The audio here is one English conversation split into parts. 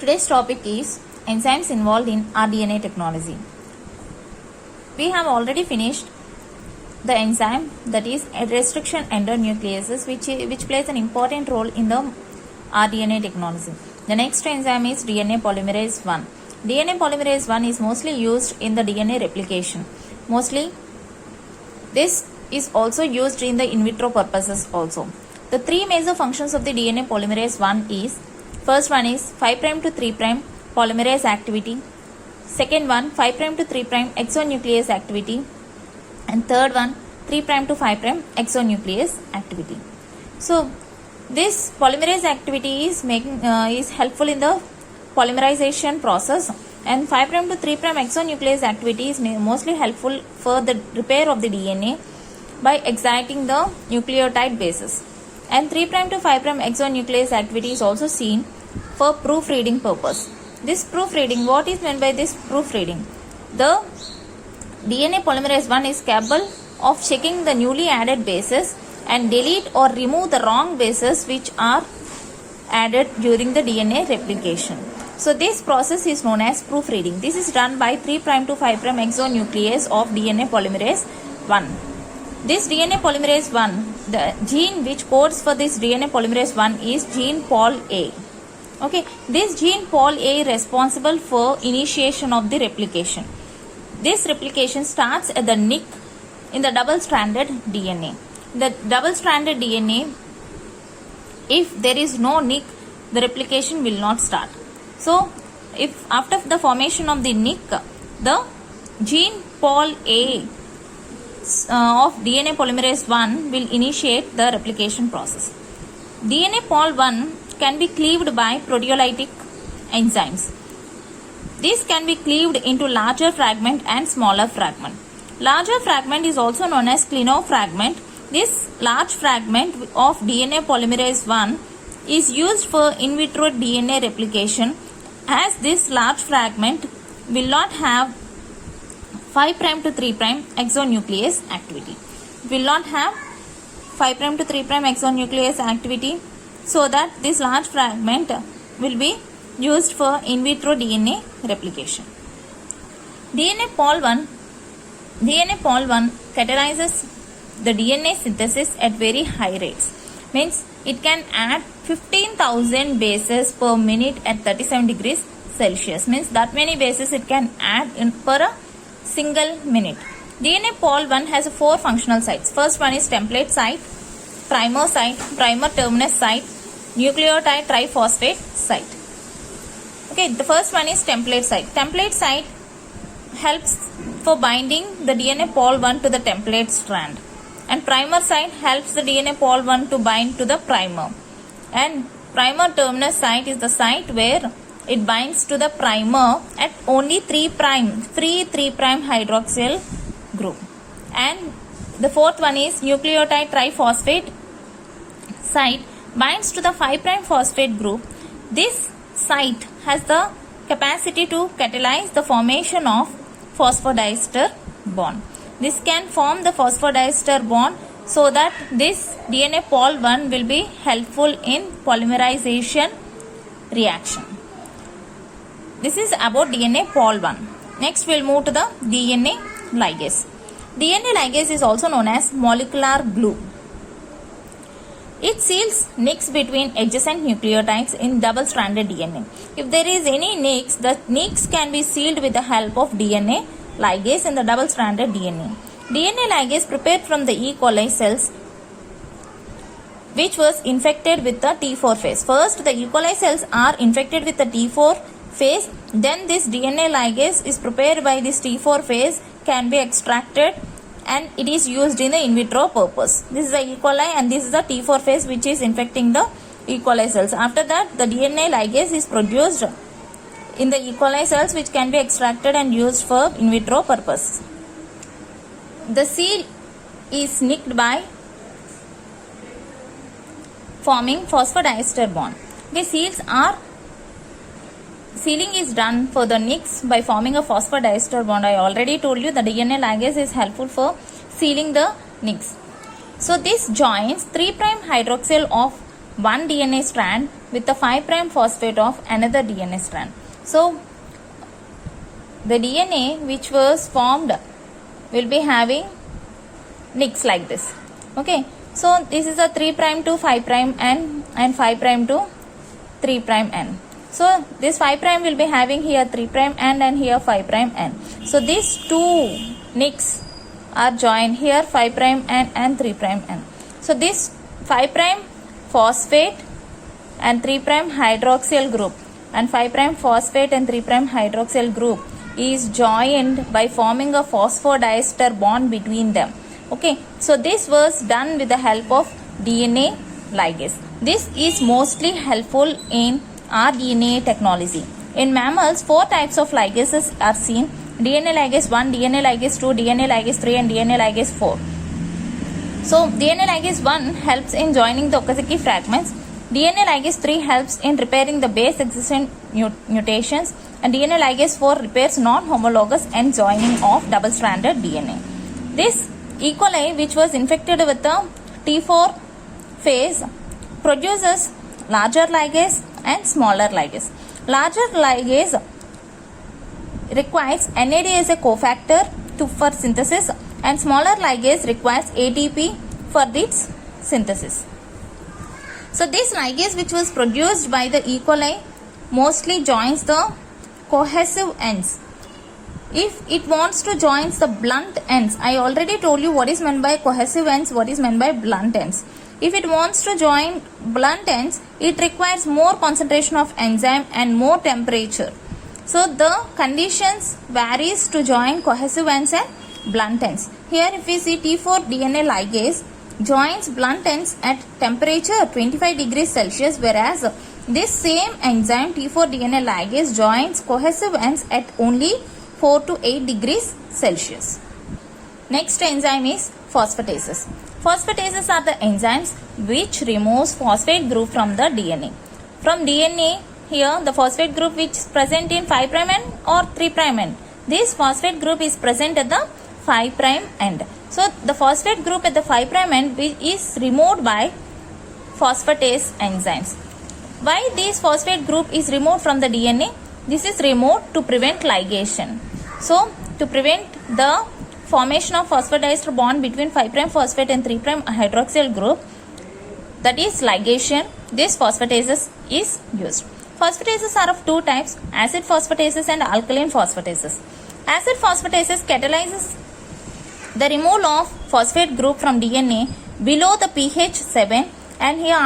Today's topic is enzymes involved in rDNA technology. We have already finished the enzyme, that is restriction endonucleases, which plays an important role in the rDNA technology. The next enzyme is DNA polymerase 1. DNA polymerase 1 is mostly used in the DNA replication. Mostly this is also used in the in vitro purposes also. The three major functions of the DNA polymerase 1 is, first one is 5' to 3' polymerase activity, second one 5' to 3' exonuclease activity, and third one 3' to 5' exonuclease activity. So this polymerase activity is helpful in the polymerization process, and 5' to 3' exonuclease activity is mostly helpful for the repair of the DNA by exciting the nucleotide bases. And 3' to 5' exonuclease activity is also seen for proofreading purpose. This proofreading, what is meant by this proofreading? The DNA polymerase 1 is capable of checking the newly added bases and delete or remove the wrong bases which are added during the DNA replication. So this process is known as proofreading. This is done by 3' to 5' exonuclease of DNA polymerase 1. This DNA polymerase 1, the gene which codes for this DNA polymerase 1 is gene Pol A. Okay, this gene Pol A is responsible for initiation of the replication. This replication starts at the nick in the double-stranded DNA. The double-stranded DNA, if there is no nick, the replication will not start. So, if after the formation of the nick, the gene Pol A of DNA polymerase 1 will initiate the replication process. DNA Pol 1 can be cleaved by proteolytic enzymes. This can be cleaved into larger fragment and smaller fragment. Larger fragment is also known as clinofragment. This large fragment of DNA polymerase 1 is used for in vitro DNA replication, as this large fragment will not have 5' to 3' exonuclease activity. Will not have 5' to 3' exonuclease activity, so that this large fragment will be used for in vitro DNA replication. DNA Pol 1 catalyzes the DNA synthesis at very high rates. Means it can add 15,000 bases per minute at 37 degrees Celsius. Means that many bases it can add per a single minute. DNA Pol 1 has 4 functional sites. First one is template site, primer terminus site, nucleotide triphosphate site. Okay, the first one is template site. Template site helps for binding the DNA Pol 1 to the template strand, and primer site helps the DNA Pol 1 to bind to the primer, and primer terminus site is the site where it binds to the primer at only 3' hydroxyl group. And the fourth one is nucleotide triphosphate site binds to the 5' phosphate group. This site has the capacity to catalyze the formation of phosphodiester bond. This can form the phosphodiester bond, so that this DNA Pol 1 will be helpful in polymerization reaction. This is about DNA Pol 1. Next we will move to the DNA ligase. DNA ligase is also known as molecular glue. It seals nicks between adjacent nucleotides in double-stranded DNA. If there is any nicks, the nicks can be sealed with the help of DNA ligase in the double-stranded DNA. DNA ligase prepared from the E. coli cells which was infected with the T4 phase. First, the E. coli cells are infected with the T4 phase. Then this DNA ligase is prepared by this T4 phase, can be extracted, and it is used in the in vitro purpose. This is the E. coli and this is the T4 phase which is infecting the E. coli cells. After that, the DNA ligase is produced in the E. coli cells which can be extracted and used for in vitro purpose. The seal is nicked by forming phosphodiester bond. The sealing is done for the nicks by forming a phosphodiester bond. I already told you the DNA ligase is helpful for sealing the nicks. So this joins 3' hydroxyl of one DNA strand with the 5' phosphate of another DNA strand. So the DNA which was formed will be having nicks like this. Okay, so this is a 3' to 5' N and 5' to 3' N. So this 5' will be having here 3' N and here 5' N. So these two nicks are joined here 5' N and 3' N. So this 5' phosphate and 3' hydroxyl group and 5' phosphate and 3' hydroxyl group is joined by forming a phosphodiester bond between them. Okay, so this was done with the help of DNA ligase. This is mostly helpful in rDNA technology. In mammals, 4 types of ligases are seen: DNA ligase 1, DNA ligase 2, DNA ligase 3 and DNA ligase 4. So DNA ligase 1 helps in joining the Okazaki fragments. DNA ligase 3 helps in repairing the base existent mutations, and DNA ligase 4 repairs non-homologous end joining of double-stranded DNA. This E. coli, which was infected with the T4 phase, produces larger ligase and smaller ligase. Larger ligase requires NAD as a cofactor for synthesis, and smaller ligase requires ATP for its synthesis. So this ligase which was produced by the E. coli mostly joins the cohesive ends. If it wants to join the blunt ends, I already told you what is meant by cohesive ends, what is meant by blunt ends. If it wants to join blunt ends, it requires more concentration of enzyme and more temperature. So the conditions varies to join cohesive ends and blunt ends. Here if we see T4 DNA ligase joins blunt ends at temperature 25 degrees Celsius, whereas this same enzyme T4 DNA ligase joins cohesive ends at only 4 to 8 degrees Celsius. Next enzyme is phosphatases. Phosphatases are the enzymes which removes phosphate group from the DNA. From DNA, here the phosphate group which is present in 5' end or 3' end. This phosphate group is present at the 5' end. So the phosphate group at the 5' end is removed by phosphatase enzymes. Why this phosphate group is removed from the DNA? This is removed to prevent ligation. So to prevent the formation of phosphodiester bond between 5' phosphate and 3' hydroxyl group, that is ligation, this phosphatases is used. Phosphatases are of two types: acid phosphatases and alkaline phosphatases. Acid phosphatases catalyzes the removal of phosphate group from DNA below the pH 7, and here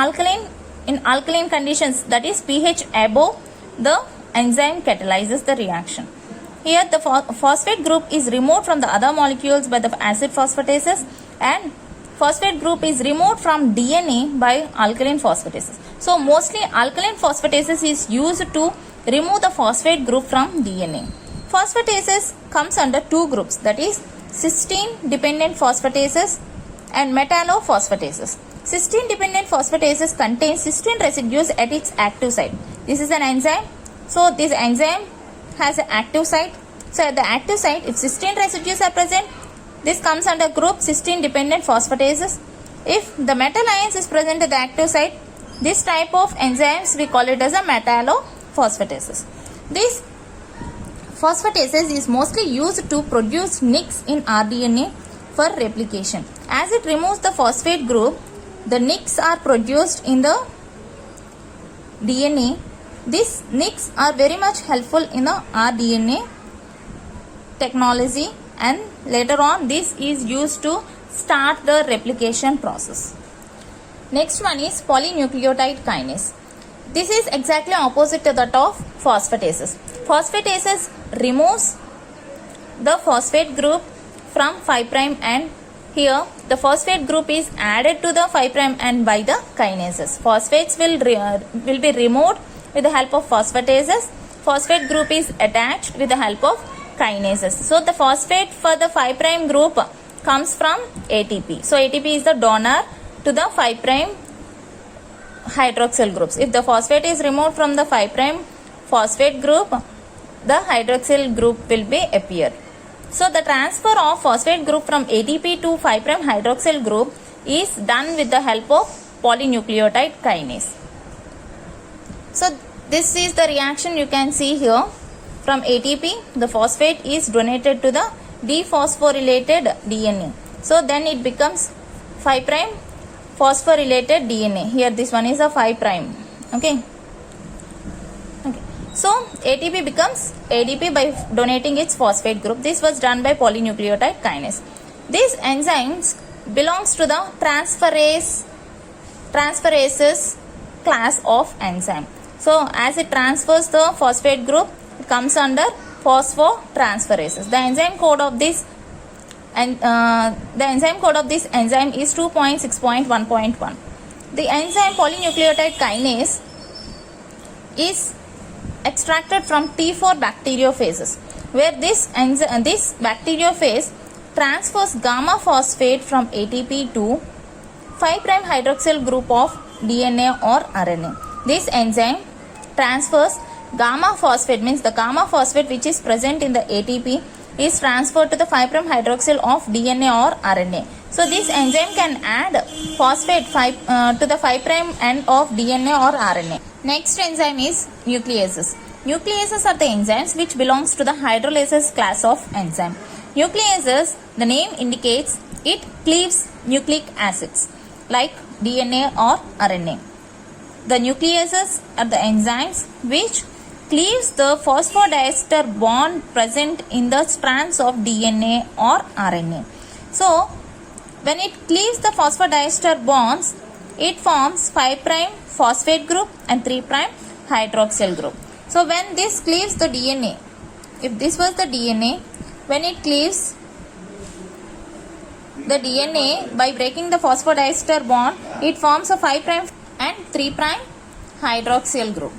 in alkaline conditions, that is pH above, the enzyme catalyzes the reaction. Here the phosphate group is removed from the other molecules by the acid phosphatases, and phosphate group is removed from DNA by alkaline phosphatases. So mostly alkaline phosphatases is used to remove the phosphate group from DNA. Phosphatases comes under two groups, that is cysteine dependent phosphatases and metallophosphatases. Cysteine dependent phosphatases contain cysteine residues at its active site. This is an enzyme. So this enzyme has an active site. So at the active site, if cysteine residues are present, this comes under group cysteine dependent phosphatases. If the metal ions is present at the active site, this type of enzymes we call it as a metallophosphatases. This phosphatases is mostly used to produce nicks in rDNA for replication. As it removes the phosphate group, the nicks are produced in the DNA. These nicks are very much helpful in the rDNA technology, and later on this is used to start the replication process. Next one is polynucleotide kinase. This is exactly opposite to that of phosphatases. Phosphatases removes the phosphate group from 5' and here the phosphate group is added to the 5' and by the kinases. Phosphates will be removed with the help of phosphatases. Phosphate group is attached with the help of kinases. So the phosphate for the 5' group comes from ATP. So ATP is the donor to the 5' hydroxyl groups. If the phosphate is removed from the 5' phosphate group, the hydroxyl group will be appear. So the transfer of phosphate group from ATP to 5' hydroxyl group is done with the help of polynucleotide kinase. So this is the reaction you can see here. From ATP, the phosphate is donated to the dephosphorylated DNA. So then it becomes 5' phosphorylated DNA. Here this one is a 5'. Okay. So ATP becomes ADP by donating its phosphate group. This was done by polynucleotide kinase. These enzymes belongs to the transferases class of enzyme. So as it transfers the phosphate group, it comes under phosphotransferases. The enzyme code of this enzyme is 2.6.1.1. The enzyme polynucleotide kinase is extracted from T4 bacteriophases, where this bacteriophase transfers gamma phosphate from ATP to 5' hydroxyl group of DNA or RNA. This enzyme transfers gamma phosphate, means the gamma phosphate which is present in the ATP is transferred to the 5' hydroxyl of DNA or RNA. So this enzyme can add phosphate to the 5' end of DNA or RNA. Next enzyme is nucleases. Nucleases are the enzymes which belongs to the hydrolases class of enzyme. Nucleases, the name indicates, it cleaves nucleic acids like DNA or RNA. The nucleases are the enzymes which cleaves the phosphodiester bond present in the strands of DNA or RNA. So when it cleaves the phosphodiester bonds, it forms 5' phosphate group and 3' hydroxyl group. So when this cleaves the DNA, if this was the DNA, when it cleaves the DNA by breaking the phosphodiester bond, it forms a 5' and 3' hydroxyl group.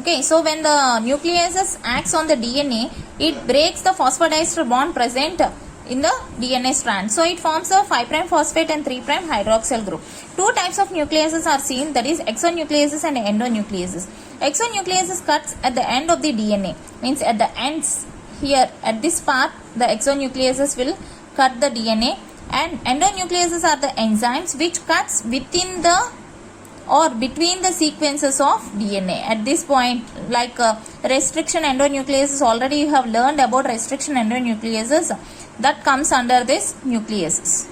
Okay, so when the nucleases acts on the DNA, it breaks the phosphodiester bond present in the DNA strand. So it forms a 5' phosphate and 3' hydroxyl group. Two types of nucleases are seen, that is exonucleases and endonucleases. Exonucleases cuts at the end of the DNA, means at the ends here at this part the exonucleases will cut the DNA, and endonucleases are the enzymes which cuts within the or between the sequences of DNA. At this point, like restriction endonucleases, already you have learned about restriction endonucleases, that comes under this nucleases.